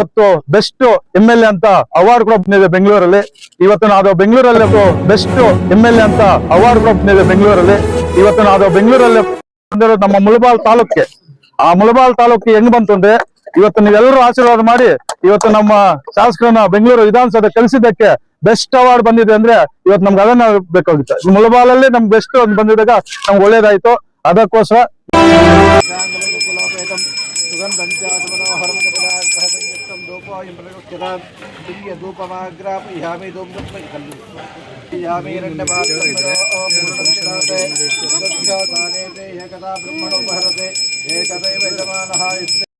ಇವತ್ತು best MLA ಅಂತ award ಕೂಡ ಬಂದಿದೆ ಬೆಂಗಳೂರಲ್ಲಿ. ಇವತ್ತು ನಾವು ಬೆಂಗಳೂರಲ್ಲಿ ಬೆಸ್ಟ್ MLA ಅಂತ ಅವಾರ್ಡ್ ಕೂಡ ಬಂದಿದೆ ಬೆಂಗಳೂರಲ್ಲಿ. ಇವತ್ತು ನಾವು ಬೆಂಗಳೂರಲ್ಲಿ ನಮ್ಮ ಮುಳಬಾಲ್ ತಾಲೂಕಿಗೆ, ಆ ಮುಳಬಾಲ್ ತಾಲೂಕಿಗೆ ಹೆಂಗ್ ಬಂತು ಅಂದ್ರೆ, ಇವತ್ತು ನೀವೆಲ್ಲರೂ ಆಶೀರ್ವಾದ ಮಾಡಿ ಇವತ್ತು ನಮ್ಮ ಶಾಸಕರನ್ನ ಬೆಂಗಳೂರು ವಿಧಾನಸೌಧ ಕಳಿಸಿದ್ದಕ್ಕೆ ಬೆಸ್ಟ್ ಅವಾರ್ಡ್ ಬಂದಿದೆ ಅಂದ್ರೆ ಇವತ್ತು ನಮ್ಗೆ ಅದನ್ನ ಬೇಕಾಗಿತ್ತು. ಮುಳಬಾಲಲ್ಲಿ ನಮ್ಗೆ ಬೆಸ್ಟ್ ಒಂದು ಬಂದಿದ್ದಾಗ ನಮ್ಗೆ ಒಳ್ಳೇದಾಯ್ತು. ಅದಕ್ಕೋಸ್ಕರ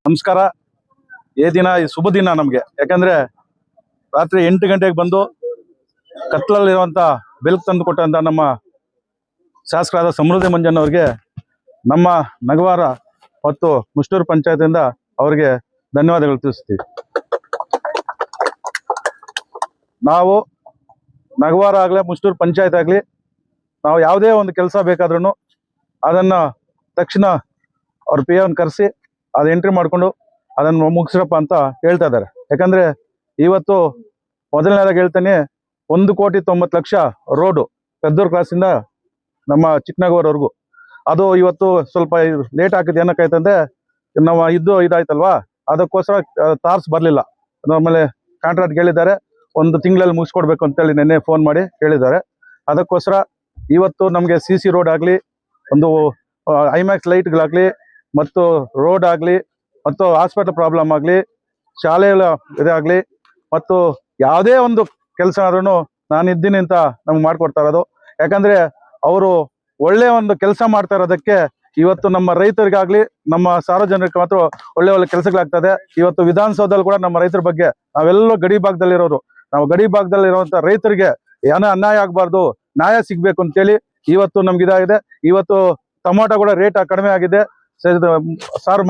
ನಮಸ್ಕಾರ. ಈ ದಿನ ಈ ಶುಭ ದಿನ ನಮ್ಗೆ, ಯಾಕಂದ್ರೆ ರಾತ್ರಿ 8 ಗಂಟೆಗೆ ಬಂದು ಕತ್ಲಲ್ಲಿರುವಂತ ಬೆಳಕು ತಂದು ಕೊಟ್ಟಂತ ನಮ್ಮ ಶಾಸಕರಾದ ಸಮೃದ್ಧಿ ಮಂಜಣ್ಣವ್ರಿಗೆ ನಮ್ಮ ನಗವಾರ ಮತ್ತು ಮುಷ್ಟೂರು ಪಂಚಾಯತಿಂದ ಅವರಿಗೆ ಧನ್ಯವಾದಗಳು ತಿಳಿಸ್ತೀವಿ. ನಾವು ನಗವಾರ ಆಗ್ಲಿ ಮುಷ್ಟೂರು ಪಂಚಾಯತ್ ಆಗ್ಲಿ, ನಾವು ಯಾವುದೇ ಒಂದು ಕೆಲಸ ಬೇಕಾದ್ರೂ ಅದನ್ನ ತಕ್ಷಣ ಅವ್ರ PA ಕರೆಸಿ ಅದು ಎಂಟ್ರಿ ಮಾಡ್ಕೊಂಡು ಅದನ್ನು ಮುಗಿಸ್ರಪ್ಪ ಅಂತ ಹೇಳ್ತಾ ಇದ್ದಾರೆ. ಯಾಕಂದ್ರೆ ಇವತ್ತು ಮೊದಲನೇದಾಗಿ ಹೇಳ್ತಾನೆ, 1,90,00,000 ರೋಡು ಪೆದ್ದೂರು ಕ್ರಾಸಿಂದ ನಮ್ಮ ಚಿಕ್ಕನಗರವರೆಗೂ. ಅದು ಇವತ್ತು ಸ್ವಲ್ಪ ಲೇಟ್ ಆಗಿದ್ದು ಏನಕ್ಕಾಯ್ತಂದ್ರೆ, ನಾವು ಇದಾಯ್ತಲ್ವಾ, ಅದಕ್ಕೋಸ್ಕರ ತಾರ್ಸ್ ಬರಲಿಲ್ಲ. ಆಮೇಲೆ ಕಾಂಟ್ರಾಕ್ಟ್ ಹೇಳಿದ್ದಾರೆ 1 ತಿಂಗಳಲ್ಲಿ ಮುಗಿಸ್ಕೊಡ್ಬೇಕು ಅಂತೇಳಿ ನೆನ್ನೆ ಫೋನ್ ಮಾಡಿ ಹೇಳಿದ್ದಾರೆ. ಅದಕ್ಕೋಸ್ಕರ ಇವತ್ತು ನಮಗೆ CC ರೋಡ್ ಆಗಲಿ, ಒಂದು IMAX ಲೈಟ್ಗಳಾಗಲಿ, ಮತ್ತು ರೋಡ್ ಆಗಲಿ, ಮತ್ತು ಹಾಸ್ಪಿಟಲ್ ಪ್ರಾಬ್ಲಮ್ ಆಗಲಿ, ಶಾಲೆಗಳ ಇದಾಗಲಿ, ಮತ್ತು ಯಾವುದೇ ಒಂದು ಕೆಲಸ ಆದ್ರೂ ನಾನು ಇದ್ದೀನಿ ಅಂತ ನಮ್ಗೆ ಮಾಡಿಕೊಡ್ತಾ ಇರೋದು. ಯಾಕಂದ್ರೆ ಅವರು ಒಳ್ಳೆ ಒಂದು ಕೆಲಸ ಮಾಡ್ತಾ ಇರೋದಕ್ಕೆ ಇವತ್ತು ನಮ್ಮ ರೈತರಿಗಾಗ್ಲಿ, ನಮ್ಮ ಸಾರ್ವಜನಿಕರಿಗೆ ಮಾತ್ರ ಒಳ್ಳೆ ಒಳ್ಳೆ ಕೆಲಸಗಳಾಗ್ತದೆ. ಇವತ್ತು ವಿಧಾನಸೌಧದಲ್ಲಿ ಕೂಡ ನಮ್ಮ ರೈತರ ಬಗ್ಗೆ, ನಾವೆಲ್ಲೋ ಗಡಿ ಭಾಗದಲ್ಲಿರೋರು, ನಾವು ಗಡಿ ಭಾಗದಲ್ಲಿರುವಂತ ರೈತರಿಗೆ ಏನೋ ಅನ್ಯಾಯ ಆಗಬಾರ್ದು, ನ್ಯಾಯ ಸಿಗ್ಬೇಕು ಅಂತೇಳಿ ಇವತ್ತು ನಮ್ಗೆ ಇದಾಗಿದೆ. ಇವತ್ತು ಟೊಮಾಟೊ ಕೂಡ ರೇಟ್ ಕಡಿಮೆ ಆಗಿದೆ. ಸಾರ್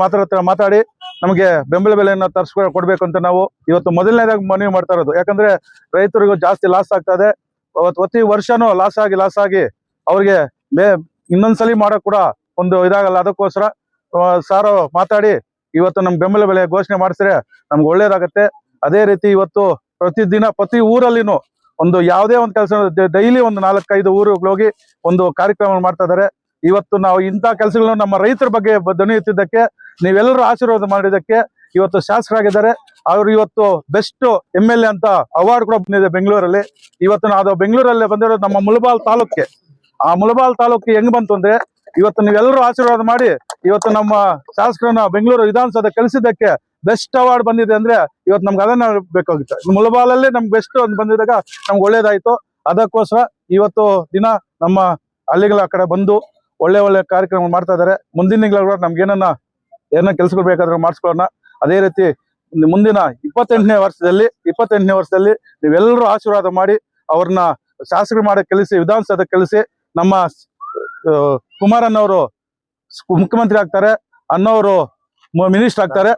ಮಾತಾಡಿ ನಮಗೆ ಬೆಂಬಲ ಬೆಲೆಯನ್ನು ಕೊಡ್ಬೇಕು ಅಂತ ನಾವು ಇವತ್ತು ಮೊದಲನೇದಾಗಿ ಮನವಿ ಮಾಡ್ತಾ ಇರೋದು. ಯಾಕಂದ್ರೆ ರೈತರಿಗೂ ಜಾಸ್ತಿ ಲಾಸ್ ಆಗ್ತದೆ. ಪ್ರತಿ ವರ್ಷನೂ ಲಾಸ್ ಆಗಿ ಅವ್ರಿಗೆ ಇನ್ನೊಂದ್ಸಲಿ ಮಾಡೋಕ್ ಕೂಡ ಒಂದು ಇದಾಗಲ್ಲ. ಅದಕ್ಕೋಸ್ಕರ ಸಾರು ಮಾತಾಡಿ ಇವತ್ತು ನಮ್ಗೆ ಬೆಂಬಲ ಬೆಲೆ ಘೋಷಣೆ ಮಾಡಿಸಿದ್ರೆ ನಮ್ಗೆ ಒಳ್ಳೇದಾಗತ್ತೆ. ಅದೇ ರೀತಿ ಇವತ್ತು ಪ್ರತಿ ಊರಲ್ಲಿನೂ ಒಂದು ಯಾವುದೇ ಒಂದು ಕೆಲಸ ಡೈಲಿ ಒಂದು 4-5 ಊರಿಗೆ ಹೋಗಿ ಒಂದು ಕಾರ್ಯಕ್ರಮ ಮಾಡ್ತಾ ಇದ್ದಾರೆ. ಇವತ್ತು ನಾವು ಇಂಥ ಕೆಲಸಗಳನ್ನು ನಮ್ಮ ರೈತರ ಬಗ್ಗೆ ಧ್ವನಿ ಎತ್ತಿದ್ದಕ್ಕೆ, ನೀವೆಲ್ಲರೂ ಆಶೀರ್ವಾದ ಮಾಡಿದ್ದಕ್ಕೆ ಇವತ್ತು ಶಾಸಕರಾಗಿದ್ದಾರೆ. ಅವರು ಇವತ್ತು ಬೆಸ್ಟ್ MLA ಅಂತ ಅವಾರ್ಡ್ ಕೂಡ ಬಂದಿದೆ ಬೆಂಗಳೂರಲ್ಲಿ. ಇವತ್ತು ನಾವು ಬೆಂಗಳೂರಲ್ಲಿ ಬಂದಿರೋದು ನಮ್ಮ ಮುಳಬಾಲ್ ತಾಲೂಕಿಗೆ. ಆ ಮುಳಬಾಲ್ ತಾಲೂಕಿಗೆ ಹೆಂಗ್ ಬಂತು ಅಂದ್ರೆ, ಇವತ್ತು ನೀವೆಲ್ಲರೂ ಆಶೀರ್ವಾದ ಮಾಡಿ ಇವತ್ತು ನಮ್ಮ ಶಾಸಕರನ್ನ ಬೆಂಗಳೂರು ವಿಧಾನಸೌಧ ಕಳಿಸಿದ್ದಕ್ಕೆ ಬೆಸ್ಟ್ ಅವಾರ್ಡ್ ಬಂದಿದೆ ಅಂದ್ರೆ ಇವತ್ತು ನಮ್ಗೆ ಅದನ್ನ ಬೇಕಾಗಿತ್ತು. ಮುಳಬಾಲಲ್ಲಿ ನಮ್ಗೆ ಬೆಸ್ಟ್ ಒಂದು ಬಂದಿದ್ದಾಗ ನಮ್ಗೆ ಒಳ್ಳೇದಾಯ್ತು. ಅದಕ್ಕೋಸ್ಕರ ಇವತ್ತು ದಿನ ನಮ್ಮ ಹಳ್ಳಿಗಳ ಕಡೆ ಬಂದು ಒಳ್ಳೆ ಕಾರ್ಯಕ್ರಮ ಮಾಡ್ತಾ ಇದ್ದಾರೆ. ಮುಂದಿನ ತಿಂಗಳು ನಮ್ಗೆ ಏನನ್ನ ಕೆಲಸಗಳು ಬೇಕಾದ್ರೆ ಮಾಡಿಸ್ಕೊಳ್ಳೋಣ. ಅದೇ ರೀತಿ ಮುಂದಿನ 28ನೇ ವರ್ಷದಲ್ಲಿ ನೀವೆಲ್ಲರೂ ಆಶೀರ್ವಾದ ಮಾಡಿ ಅವ್ರನ್ನ ಶಾಸಕರು ಮಾಡೋ ಕಲಿಸಿ, ವಿಧಾನಸೌಧ ಕಲಿಸಿ. ನಮ್ಮ ಕುಮಾರಣ್ಣವರು ಮುಖ್ಯಮಂತ್ರಿ ಆಗ್ತಾರೆ, ಅನ್ನೋರು ಮಿನಿಸ್ಟರ್ ಆಗ್ತಾರೆ.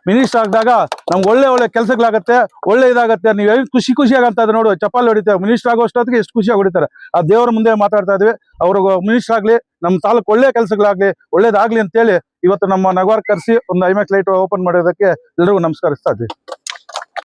ಮಿನಿಸ್ಟರ್ ಆಗಿದಾಗ ನಮ್ಗೆ ಒಳ್ಳೆ ಕೆಲಸಗಳಾಗತ್ತೆ, ಒಳ್ಳೆ ಇದಾಗತ್ತೆ. ನೀವು ಖುಷಿಯಾಗಂತ ನೋಡು, ಚಪ್ಪಾಳಿ ಹೊಡಿತಾರೆ. ಮಿನಿಸ್ಟರ್ ಆಗೋಷ್ಟೊತ್ತಿಗೆ ಎಷ್ಟು ಖುಷಿಯಾಗಿ ಹೊಡಿತಾರೆ. ಆ ದೇವರ ಮುಂದೆ ಮಾತಾಡ್ತಾ ಇದ್ವಿ. ಅವ್ರಿಗೆ ಮಿನಿಸ್ಟರ್ ಆಗ್ಲಿ, ನಮ್ಮ ತಾಲೂಕು ಒಳ್ಳೆ ಕೆಲಸಗಳಾಗ್ಲಿ, ಒಳ್ಳೇದಾಗ್ಲಿ ಅಂತೇಳಿ ಇವತ್ತು ನಮ್ಮ ನಗವಾರ ಕರೆಸಿ ಒಂದು IMAX ಲೈಟ್ ಓಪನ್ ಮಾಡೋದಕ್ಕೆ ಎಲ್ರಿಗೂ ನಮಸ್ಕರಿಸ್ತಾ ಇದ್ವಿ.